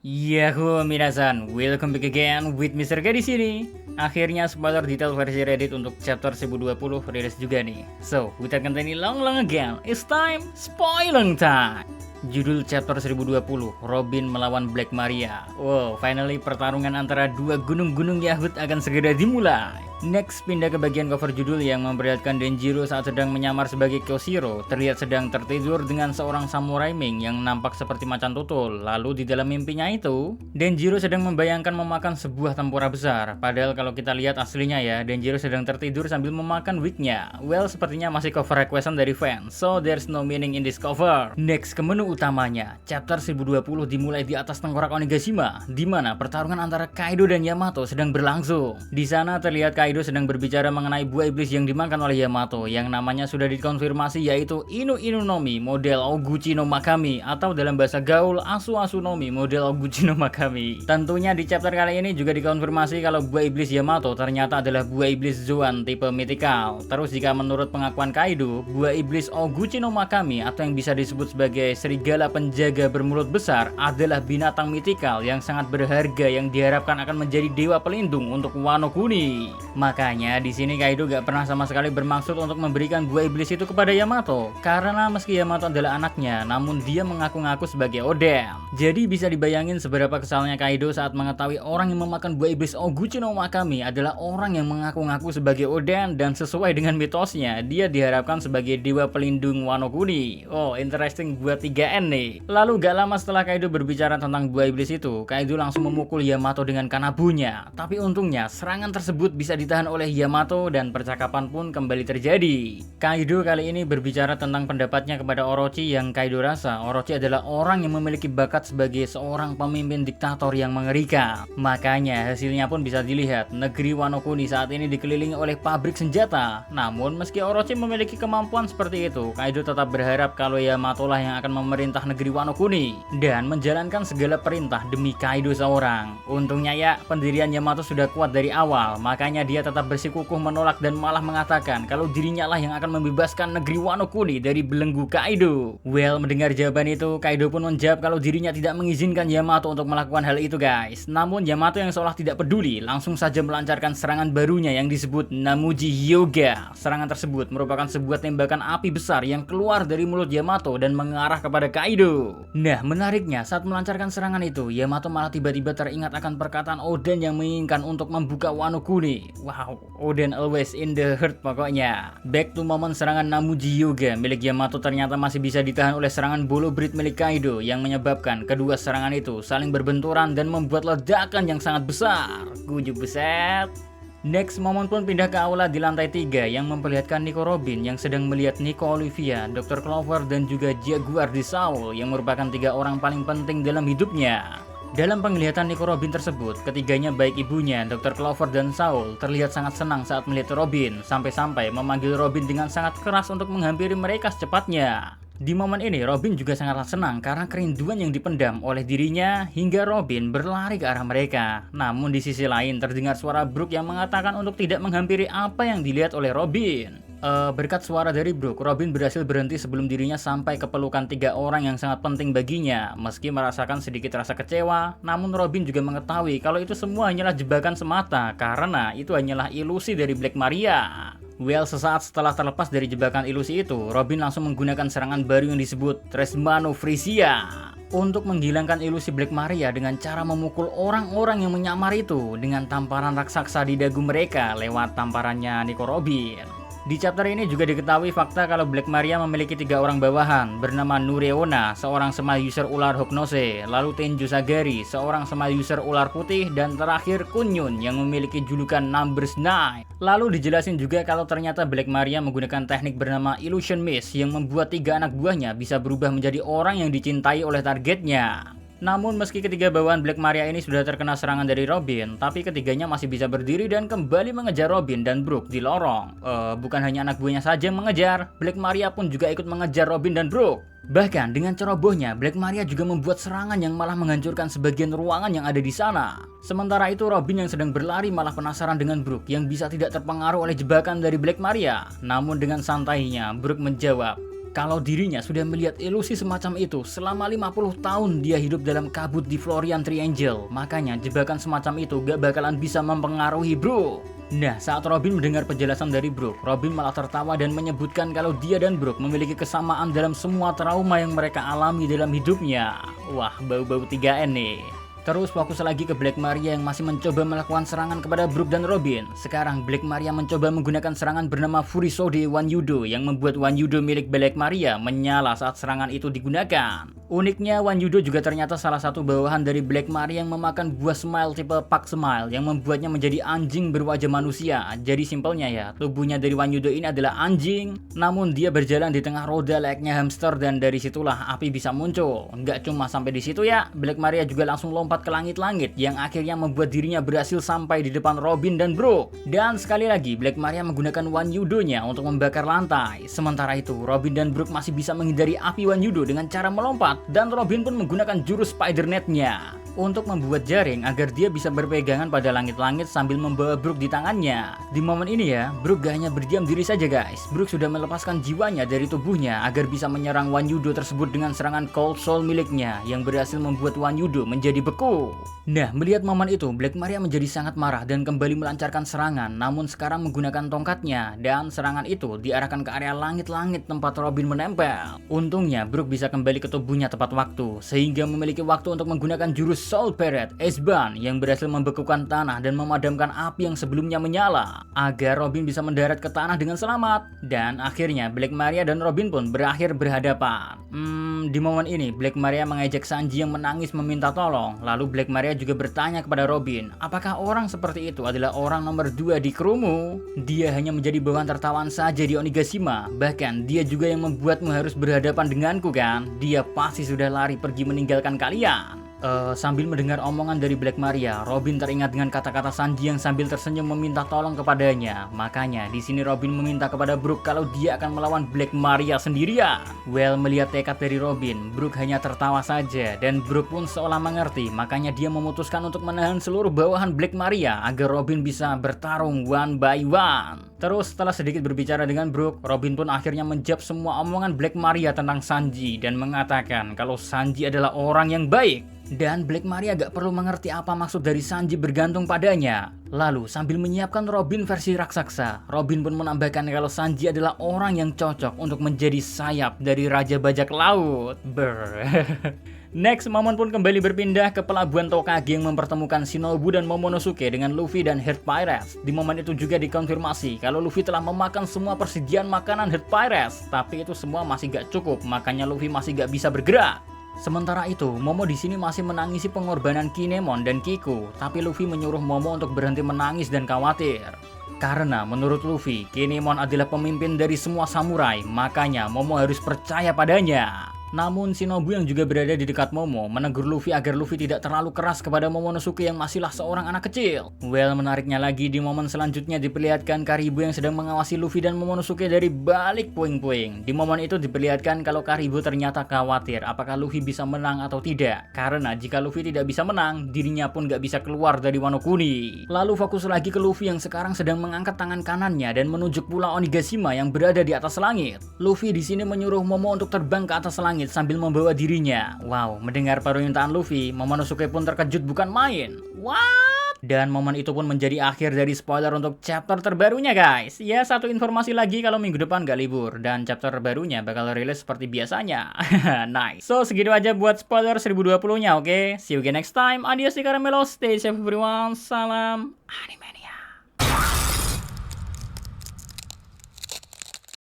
Yahoo minasan, welcome back again with Mr. K di sini. Akhirnya spoiler detail versi Reddit untuk chapter 1020 rilis juga nih. So, without continue long again, it's time spoiling time. Judul chapter 1020, Robin melawan Black Maria. Wow, finally pertarungan antara dua gunung-gunung Yahut akan segera dimulai. Next, pindah ke bagian cover judul yang memperlihatkan Denjiro saat sedang menyamar sebagai Kyoshiro terlihat sedang tertidur dengan seorang samurai Ming yang nampak seperti macan tutul. Lalu di dalam mimpinya itu, Denjiro sedang membayangkan memakan sebuah tempura besar. Padahal kalau kita lihat aslinya ya, Denjiro sedang tertidur sambil memakan wignya. Well, sepertinya masih cover requestan dari fans, so there's no meaning in this cover. Next, ke menu utamanya, chapter 1020 dimulai di atas tengkorak Onigashima, di mana pertarungan antara Kaido dan Yamato sedang berlangsung. Di sana terlihat Kaido sedang berbicara mengenai buah iblis yang dimakan oleh Yamato, yang namanya sudah dikonfirmasi yaitu Inu Inu Nomi model Oguchi no Makami, atau dalam bahasa gaul Asu Asu Nomi model Oguchi no Makami. Tentunya di chapter kali ini juga dikonfirmasi kalau buah iblis Yamato ternyata adalah buah iblis Zoan tipe mythical. Terus jika menurut pengakuan Kaido, buah iblis Oguchi no Makami atau yang bisa disebut sebagai serigala penjaga bermulut besar adalah binatang mythical yang sangat berharga yang diharapkan akan menjadi dewa pelindung untuk Wano Kuni. Makanya di sini Kaido gak pernah sama sekali bermaksud untuk memberikan buah iblis itu kepada Yamato, karena meski Yamato adalah anaknya, namun dia mengaku-ngaku sebagai Oden. Jadi bisa dibayangin seberapa kesalnya Kaido saat mengetahui orang yang memakan buah iblis Oguchi no Makami adalah orang yang mengaku-ngaku sebagai Oden, dan sesuai dengan mitosnya, dia diharapkan sebagai dewa pelindung Wano Kuni. Oh, interesting buat 3N nih. Lalu gak lama setelah Kaido berbicara tentang buah iblis itu, Kaido langsung memukul Yamato dengan kanabunya. Tapi untungnya serangan tersebut bisa ditahan oleh Yamato dan percakapan pun kembali terjadi. Kaido kali ini berbicara tentang pendapatnya kepada Orochi, yang Kaido rasa Orochi adalah orang yang memiliki bakat sebagai seorang pemimpin diktator yang mengerikan. Makanya hasilnya pun bisa dilihat, negeri Wano Kuni saat ini dikelilingi oleh pabrik senjata. Namun meski Orochi memiliki kemampuan seperti itu, Kaido tetap berharap kalau Yamato lah yang akan memerintah negeri Wano Kuni dan menjalankan segala perintah demi Kaido seorang. Untungnya ya, pendirian Yamato sudah kuat dari awal, makanya dia tetap bersikukuh menolak dan malah mengatakan kalau dirinya lah yang akan membebaskan negeri Wano Kuni dari belenggu Kaido. Well, mendengar jawaban itu, Kaido pun menjawab kalau dirinya tidak mengizinkan Yamato untuk melakukan hal itu guys. Namun Yamato yang seolah tidak peduli langsung saja melancarkan serangan barunya yang disebut Namuji Hyuga. Serangan tersebut merupakan sebuah tembakan api besar yang keluar dari mulut Yamato dan mengarah kepada Kaido. Nah, menariknya saat melancarkan serangan itu, Yamato malah tiba-tiba teringat akan perkataan Oden yang menginginkan untuk membuka Wano Kuni. Wow, Oden always in the hurt pokoknya. Back to momen serangan Namuji Hyuga milik Yamato ternyata masih bisa ditahan oleh serangan Bolo Breed milik Kaido yang menyebabkan kedua serangan itu saling berbenturan dan membuat ledakan yang sangat besar. Gujuk beset. Next, momen pun pindah ke aula di lantai 3 yang memperlihatkan Nico Robin yang sedang melihat Nico Olivia, Dr. Clover, dan juga Jaguar di Saul yang merupakan 3 orang paling penting dalam hidupnya. Dalam penglihatan Nico Robin tersebut, ketiganya baik ibunya, Dr. Clover, dan Saul terlihat sangat senang saat melihat Robin, sampai-sampai memanggil Robin dengan sangat keras untuk menghampiri mereka secepatnya. Di momen ini, Robin juga sangatlah senang karena kerinduan yang dipendam oleh dirinya hingga Robin berlari ke arah mereka. Namun di sisi lain terdengar suara Brook yang mengatakan untuk tidak menghampiri apa yang dilihat oleh Robin. Berkat suara dari Brook, Robin berhasil berhenti sebelum dirinya sampai ke pelukan 3 orang yang sangat penting baginya. Meski merasakan sedikit rasa kecewa, namun Robin juga mengetahui kalau itu semua hanyalah jebakan semata karena itu hanyalah ilusi dari Black Maria. Well, sesaat setelah terlepas dari jebakan ilusi itu, Robin langsung menggunakan serangan baru yang disebut Tresmano Frisia untuk menghilangkan ilusi Black Maria dengan cara memukul orang-orang yang menyamar itu dengan tamparan raksasa di dagu mereka lewat tamparannya Nico Robin. Di chapter ini juga diketahui fakta kalau Black Maria memiliki 3 orang bawahan bernama Nureona, seorang smile user ular Hognose, lalu Tenjo Sagari, seorang smile user ular putih, dan terakhir Kunyun yang memiliki julukan Numbers 9. Lalu dijelasin juga kalau ternyata Black Maria menggunakan teknik bernama Illusion Mist yang membuat 3 anak buahnya bisa berubah menjadi orang yang dicintai oleh targetnya. Namun meski ketiga bawahan Black Maria ini sudah terkena serangan dari Robin, tapi ketiganya masih bisa berdiri dan kembali mengejar Robin dan Brook di lorong. Bukan hanya anak buahnya saja yang mengejar, Black Maria pun juga ikut mengejar Robin dan Brook. Bahkan dengan cerobohnya, Black Maria juga membuat serangan yang malah menghancurkan sebagian ruangan yang ada di sana. Sementara itu Robin yang sedang berlari malah penasaran dengan Brook yang bisa tidak terpengaruh oleh jebakan dari Black Maria. Namun dengan santainya, Brook menjawab, kalau dirinya sudah melihat ilusi semacam itu selama 50 tahun dia hidup dalam kabut di Florian Triangle. Makanya jebakan semacam itu gak bakalan bisa mempengaruhi Brook. Nah, saat Robin mendengar penjelasan dari Brook, Robin malah tertawa dan menyebutkan kalau dia dan Brook memiliki kesamaan dalam semua trauma yang mereka alami dalam hidupnya. Wah, bau-bau 3N nih. Terus fokus lagi ke Black Maria yang masih mencoba melakukan serangan kepada Brook dan Robin. Sekarang Black Maria mencoba menggunakan serangan bernama Fury Sword Wan Yudo yang membuat Wan Yudo milik Black Maria menyala saat serangan itu digunakan. Uniknya, Wan Yudo juga ternyata salah satu bawahan dari Black Maria yang memakan buah smile tipe Pak Smile yang membuatnya menjadi anjing berwajah manusia. Jadi simpelnya ya, tubuhnya dari Wan Yudo ini adalah anjing, namun dia berjalan di tengah roda layaknya hamster dan dari situlah api bisa muncul. Nggak cuma sampai di situ ya, Black Maria juga langsung lompat ke langit-langit yang akhirnya membuat dirinya berhasil sampai di depan Robin dan Brook. Dan sekali lagi, Black Maria menggunakan Wan Yudo-nya untuk membakar lantai. Sementara itu, Robin dan Brook masih bisa menghindari api Wan Yudo dengan cara melompat, dan Robin pun menggunakan jurus spider net-nya untuk membuat jaring agar dia bisa berpegangan pada langit-langit sambil membawa Brook di tangannya. Di momen ini ya, Brook gak hanya berdiam diri saja guys. Brook sudah melepaskan jiwanya dari tubuhnya agar bisa menyerang Wan Yudo tersebut dengan serangan Cold Soul miliknya yang berhasil membuat Wan Yudo menjadi beku. Nah, melihat momen itu, Black Maria menjadi sangat marah dan kembali melancarkan serangan, namun sekarang menggunakan tongkatnya, dan serangan itu diarahkan ke area langit-langit tempat Robin menempel. Untungnya, Brook bisa kembali ke tubuhnya tepat waktu, sehingga memiliki waktu untuk menggunakan jurus Soul Parrot Iceban yang berhasil membekukan tanah dan memadamkan api yang sebelumnya menyala, agar Robin bisa mendarat ke tanah dengan selamat. Dan akhirnya, Black Maria dan Robin pun berakhir berhadapan. Di momen ini, Black Maria mengejek Sanji yang menangis meminta tolong, lalu Black Maria juga bertanya kepada Robin, apakah orang seperti itu adalah orang nomor 2 di krumu? Dia hanya menjadi bawahan tertawan saja di Onigashima, bahkan dia juga yang membuatmu harus berhadapan denganku kan? Dia pasti sudah lari pergi meninggalkan kalian. Sambil mendengar omongan dari Black Maria, Robin teringat dengan kata-kata Sanji yang sambil tersenyum meminta tolong kepadanya. Makanya di sini Robin meminta kepada Brook kalau dia akan melawan Black Maria sendirian. Well, melihat tekad dari Robin, Brook hanya tertawa saja dan Brook pun seolah mengerti. Makanya dia memutuskan untuk menahan seluruh bawahan Black Maria agar Robin bisa bertarung one by one. Terus setelah sedikit berbicara dengan Brook, Robin pun akhirnya menjawab semua omongan Black Maria tentang Sanji dan mengatakan kalau Sanji adalah orang yang baik. Dan Black Maria gak perlu mengerti apa maksud dari Sanji bergantung padanya. Lalu sambil menyiapkan Robin versi raksasa, Robin pun menambahkan kalau Sanji adalah orang yang cocok untuk menjadi sayap dari Raja Bajak Laut. Next, momen pun kembali berpindah ke pelabuhan Tokage yang mempertemukan Shinobu dan Momonosuke dengan Luffy dan Heart Pirates. Di momen itu juga dikonfirmasi kalau Luffy telah memakan semua persediaan makanan Heart Pirates, tapi itu semua masih gak cukup, makanya Luffy masih gak bisa bergerak. Sementara itu, Momo di sini masih menangisi pengorbanan Kinemon dan Kiku, tapi Luffy menyuruh Momo untuk berhenti menangis dan khawatir. Karena menurut Luffy, Kinemon adalah pemimpin dari semua samurai, makanya Momo harus percaya padanya. Namun Shinobu yang juga berada di dekat Momo menegur Luffy agar Luffy tidak terlalu keras kepada Momonosuke yang masihlah seorang anak kecil. Well, menariknya lagi di momen selanjutnya diperlihatkan Karibo yang sedang mengawasi Luffy dan Momonosuke dari balik puing-puing. Di momen itu diperlihatkan kalau Karibo ternyata khawatir apakah Luffy bisa menang atau tidak. Karena jika Luffy tidak bisa menang, dirinya pun gak bisa keluar dari Wano Kuni. Lalu fokus lagi ke Luffy yang sekarang sedang mengangkat tangan kanannya dan menunjuk pulau Onigashima yang berada di atas langit. Luffy di sini menyuruh Momo untuk terbang ke atas langit sambil membawa dirinya. Wow, mendengar permintaan Luffy, Momonosuke pun terkejut bukan main. What? Dan momen itu pun menjadi akhir dari spoiler untuk chapter terbarunya guys. Ya, satu informasi lagi kalau minggu depan gak libur dan chapter terbarunya bakal rilis seperti biasanya. Nice. So, segitu aja buat spoiler 1020-nya, oke? See you again next time. Adios di Caramelo. Stay safe everyone. Salam anime.